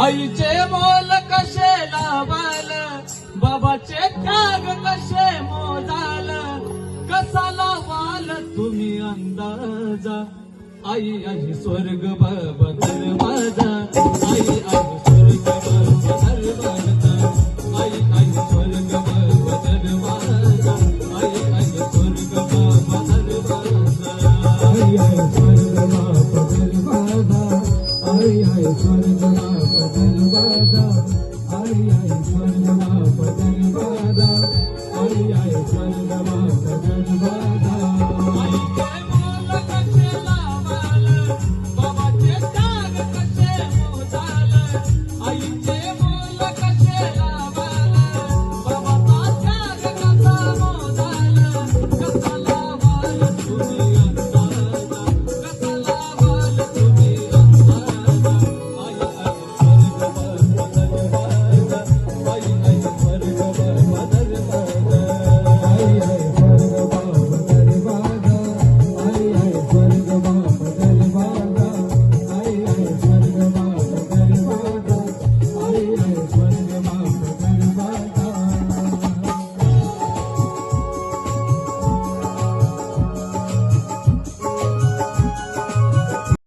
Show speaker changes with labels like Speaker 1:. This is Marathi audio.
Speaker 1: आईचे मोल कसे लावाल, बाबाचे त्याग कसे मोजाल, कसा लावाल तुम्ही अंदाजा. आई आई स्वर्ग बाबा दरवाजा, आई आई स्वर्ग बाबा दरवाजा, आई आई स्वर्ग बाबा दरवाजा, आई आई स्वर्ग बाबा दरवाजा, आई आई स्वर्ग बाबा दरवाजा, आई आई स्वर्ग बाबा दरवाजा, आई आई स्वर्ग बाबा दरवाजा, आई आई स्वर्ग बाबा